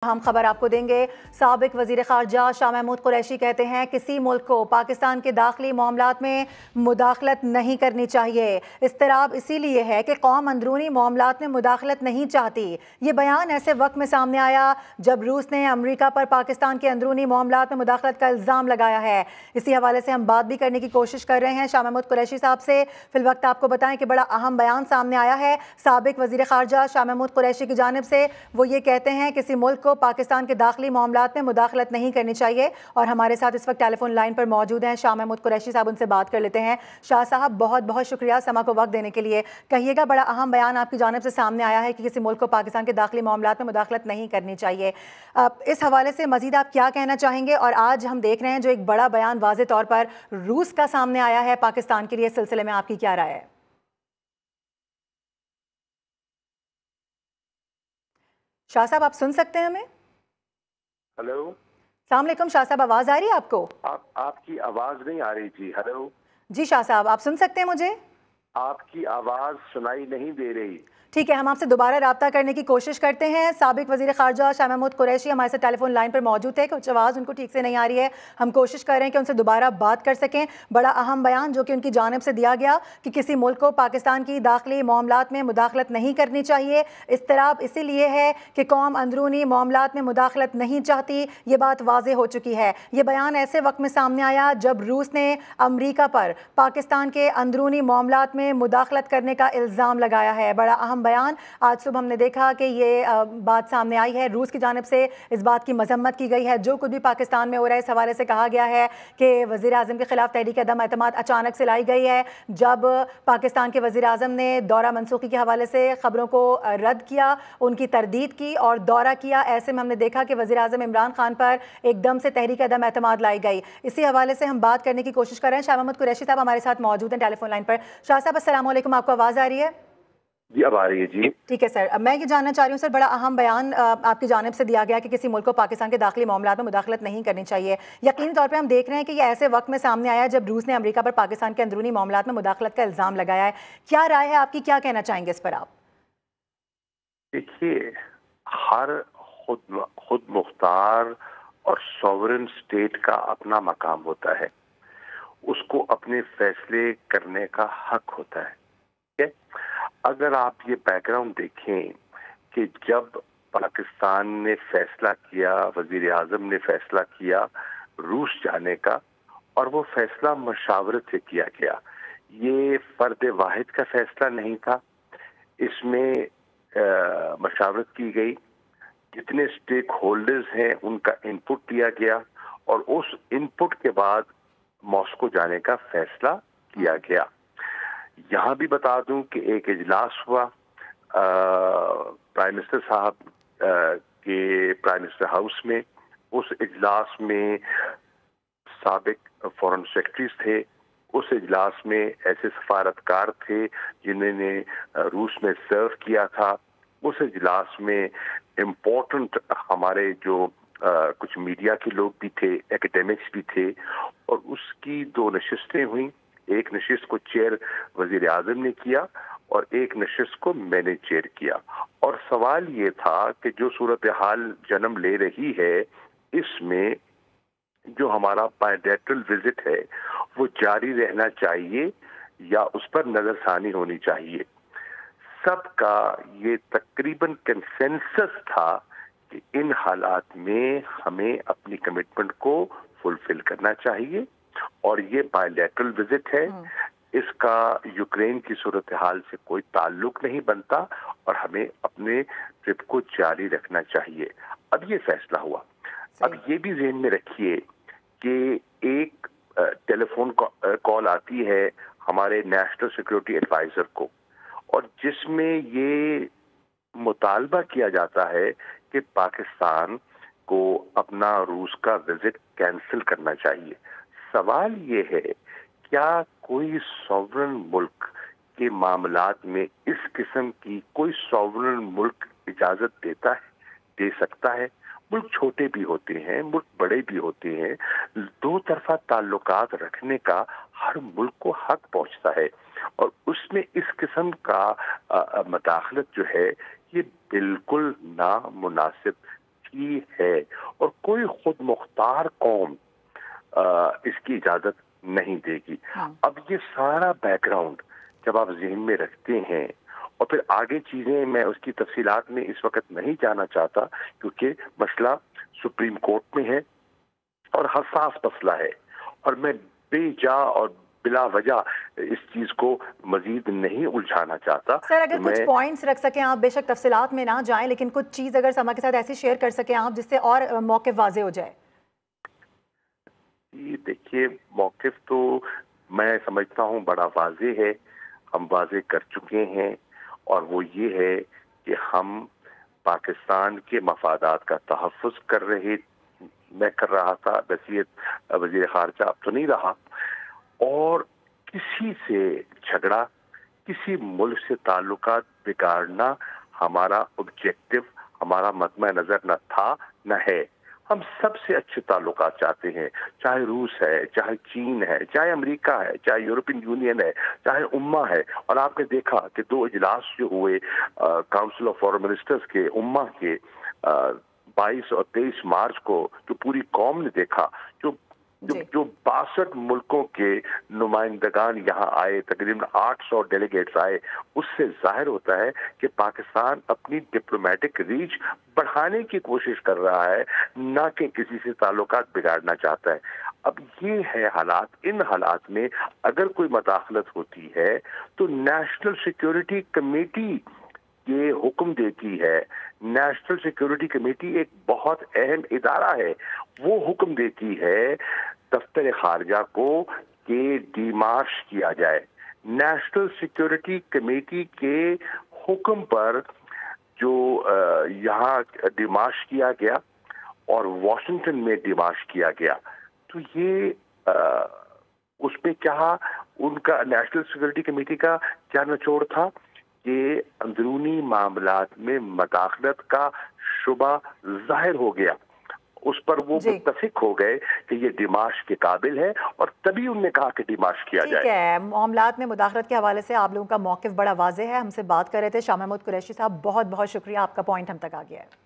हम खबर आपको देंगे। साबिक वज़ीर ख़ारजा शाह महमूद कुरैशी कहते हैं किसी मुल्क को पाकिस्तान के दाखिली मामलात में मुदाखलत नहीं करनी चाहिए। इस्तराब इसीलिए है कि कौम अंदरूनी मामलात में मुदाखलत नहीं चाहती। ये बयान ऐसे वक्त में सामने आया जब रूस ने अमरीका पर पाकिस्तान के अंदरूनी मामलात में मुदाखलत का इल्ज़ाम लगाया है। इसी हवाले से हम बात भी करने की कोशिश कर रहे हैं शाह महमूद कुरैशी साहब से। फिलवक्त आपको बताएं कि बड़ा अहम बयान सामने आया है साबिक वज़ीर ख़ारजा शाह महमूद कुरैशी की जानिब से। वो ये कहते हैं किसी मुल्क पाकिस्तान के दाखिली मामलात में मुदाखलत नहीं करनी चाहिए। और हमारे साथ इस वक्त टेलीफोन लाइन पर मौजूद हैं शाह महमूद कुरैशी साहब, उनसे बात कर लेते हैं। शाह साहब, बहुत बहुत शुक्रिया समा को वक्त देने के लिए। कहिएगा, बड़ा अहम बयान आपकी जानिब से सामने आया है कि किसी मुल्क को पाकिस्तान के दाखिली मामलात में मुदाखलत नहीं करनी चाहिए। इस हवाले से मजीद आप क्या कहना चाहेंगे? और आज हम देख रहे हैं जो एक बड़ा बयान वाज़े तौर पर रूस का सामने आया है पाकिस्तान के लिए, इस सिलसिले में आपकी क्या राय है? शाह साहब, आप सुन सकते हैं हमें? हेलो, अस्सलाम वालेकुम शाह साहब, आवाज़ आ रही है आपको? आपकी आवाज़ नहीं आ रही थी। हेलो जी शाह साहब, आप सुन सकते हैं मुझे? आपकी आवाज़ सुनाई नहीं दे रही। ठीक है, हम आपसे दोबारा रब्ता करने की कोशिश करते हैं। साबिक वज़ीर ख़ारजा शाह महमूद कुरैशी हमारे साथ टेलीफोन लाइन पर मौजूद थे। कुछ आवाज़ उनको ठीक से नहीं आ रही है, हम कोशिश कर रहे हैं कि उनसे दोबारा बात कर सकें। बड़ा अहम बयान जो कि उनकी जानिब से दिया गया कि किसी मुल्क को पाकिस्तान की दाखिली मामलात में मुदाखलत नहीं करनी चाहिए। इस्तराब इसीलिए है कि कौम अंदरूनी मामलात में मुदाखलत नहीं चाहती। ये बात वाज़े हो चुकी है। ये बयान ऐसे वक्त में सामने आया जब रूस ने अमरीका पर पाकिस्तान के अंदरूनी मामलात में मुदाखलत करने का इल्ज़ाम लगाया है। बड़ा अहम बयान। आज सुबह हमने देखा कि ये बात सामने आई है, रूस की जानिब से इस बात की मजम्मत की गई है। जो कुछ भी पाकिस्तान में हो रहा है, इस हवाले से कहा गया है कि वज़ीर आज़म के खिलाफ तहरीक अदम एतमाद अचानक से लाई गई है। जब पाकिस्तान के वज़ीर आज़म ने दौरा मनसूखी के हवाले से ख़बरों को रद्द किया, उनकी तरदीद की और दौरा किया, ऐसे में हमने देखा कि वज़ीर आज़म इमरान खान पर एकदम से तहरीक अदम एतमाद लाई गई। इसी हवाले से हम बात करने की कोशिश कर रहे हैं। शाह महमूद कुरैशी साहब हमारे साथ मौजूद हैं टेलीफोन लाइन पर। शाह साहब, अस्सलाम वालेकुम, आपको आवाज़ आ रही है? जी, अब आ रही है जी। ठीक है सर, मैं ये जानना चाह रही हूँ सर, बड़ा अहम बयान आपकी जानिब से दिया गया कि किसी मुल्क को पाकिस्तान के दाखिली मामलात में मुदाखलत नहीं करनी चाहिए। यकीनी तौर पे हम देख रहे हैं कि ये ऐसे वक्त में सामने आया जब रूस ने अमेरिका पर पाकिस्तान के अंदरूनी मामलात में मुदाखलत का इल्ज़ाम लगाया है। क्या राय है आपकी, क्या कहना चाहेंगे इस पर आप? देखिए, हर खुद मुख्तार और सॉवरेन स्टेट का अपना मकाम होता है, उसको अपने फैसले करने का हक होता है। अगर आप ये बैकग्राउंड देखें कि जब पाकिस्तान ने फैसला किया, वजीर आजम ने फैसला किया रूस जाने का, और वो फैसला मशावरत से किया गया। ये फर्द वाहिद का फैसला नहीं था, इसमें मशावरत की गई, जितने स्टेक होल्डर्स हैं उनका इनपुट लिया गया और उस इनपुट के बाद मॉस्को जाने का फैसला किया गया। यहाँ भी बता दूं कि एक इजलास हुआ प्राइम मिनिस्टर साहब के प्राइम मिनिस्टर हाउस में। उस इजलास में साबिक फॉरेन सेक्रेटरीज थे, उस इजलास में ऐसे सफारतकार थे जिन्होंने रूस में सर्व किया था। उस इजलास में इम्पोर्टेंट हमारे जो कुछ मीडिया के लोग भी थे, एकेडमिक्स भी थे, और उसकी 2 नशिस्तें हुई। एक नशिस्त को चेयर वजीर आजम ने किया और एक नशिस्त को मैंने चेयर किया। और सवाल ये था कि जो सूरत हाल जन्म ले रही है, इसमें जो हमारा बायलैटरल विजिट है वो जारी रहना चाहिए या उस पर नजरसानी होनी चाहिए। सबका ये तकरीबन कंसेंसस था कि इन हालात में हमें अपनी कमिटमेंट को फुलफिल करना चाहिए और ये बायलैटरल विजिट है, इसका यूक्रेन की सूरत हाल से कोई ताल्लुक नहीं बनता और हमें अपने ट्रिप को जारी रखना चाहिए। अब ये फैसला हुआ। अब ये भी ज़हन में रखिए कि एक टेलीफोन कॉल आती है हमारे नेशनल सिक्योरिटी एडवाइजर को, और जिसमें ये मुतालबा किया जाता है कि पाकिस्तान को अपना रूस का विजिट कैंसिल करना चाहिए। सवाल ये है, क्या कोई सॉवरेन मुल्क के मामलात में इस किस्म की कोई सॉवरेन मुल्क इजाजत देता है, दे सकता है? मुल्क छोटे भी होते हैं, मुल्क बड़े भी होते हैं, 2 तरफा ताल्लुकात रखने का हर मुल्क को हक पहुंचता है, और उसमें इस किस्म का मदाखलत जो है ये बिल्कुल नामुनासिब کی ہے اور کوئی خود مختار قوم اس کی اجازت نہیں دے گی. اب یہ سارا بیک گراؤنڈ جب آپ ذہن میں رکھتے ہیں اور پھر آگے چیزیں میں اس کی تفصیلات میں اس وقت نہیں جانا چاہتا کیونکہ مسئلہ سپریم کورٹ میں ہے اور حساس مسئلہ ہے اور میں بے جا اور بلا وجہ اس چیز کو مزید نہیں الجھانا چاہتا. سر اگر کچھ پوائنٹس رکھ سکیں آپ، بے شک تفصیلات میں نہ جائیں، لیکن کچھ چیز اگر سما کے ساتھ ایسی شیئر کر سکیں آپ جس سے اور موقف واضح ہو جائے. دیکھیے موقف تو میں سمجھتا ہوں بڑا واضح ہے، ہم واضح کر چکے ہیں اور وہ یہ ہے کہ ہم پاکستان کے مفادات کا تحفظ میں کر رہا تھا. نصیحت وزیر خارجہ اب تو نہیں رہا اور کسی سے جھگڑا، کسی ملک سے تعلقات بگاڑنا ہمارا آبجیکٹو، ہمارا مطمع نظر نہ تھا نہ ہے. ہم سب سے اچھے تعلقات چاہتے ہیں، چاہے روس ہے، چاہے چین ہے، چاہے امریکہ ہے، چاہے یورپین یونین ہے، چاہے امہ ہے. اور آپ نے دیکھا کہ 2 اجلاس جو ہوئے کاؤنسل آف فارن منسٹرز کے امہ کے 22 اور 23 مارچ کو، جو پوری قوم نے دیکھا، جو 62 ملکوں کے نمائندگان یہاں آئے، تقریباً 800 ڈیلیگیٹس آئے، اس سے ظاہر ہوتا ہے کہ پاکستان اپنی ڈپلومیٹک ریچ بڑھانے کی کوشش کر رہا ہے، نہ کہ کسی سے تعلقات بگاڑنا چاہتا ہے. اب یہ ہے حالات. ان حالات میں اگر کوئی مداخلت ہوتی ہے تو نیشنل سیکیورٹی کمیٹی یہ حکم دیتی ہے. نیشنل سیکیورٹی کمیٹی ایک بہت اہم ادارہ ہے، وہ حکم دیتی ہے دفتر خارجہ کو کہ ڈیمارش کیا جائے. نیشنل سیکیورٹی کمیٹی کے حکم پر جو یہاں ڈیمارش کیا گیا اور واشنگٹن میں ڈیمارش کیا گیا، تو یہ اس میں کیا ان کا نیشنل سیکیورٹی کمیٹی کا کیا نچوڑ تھا کہ اندرونی معاملات میں مداخلت کا شبہ ظاہر ہو گیا. اس پر وہ متفق ہو گئے کہ یہ ڈیمارش کے قابل ہے اور تبھی انہوں نے کہا کہ ڈیمارش کیا جائے. ٹھیک ہے، معاملات میں مداخلت کے حوالے سے آپ لوگوں کا موقف بڑا واضح ہے. ہم سے بات کر رہے تھے شاہ محمود قریشی صاحب، بہت بہت شکریہ، آپ کا پوائنٹ ہم تک آ گیا ہے.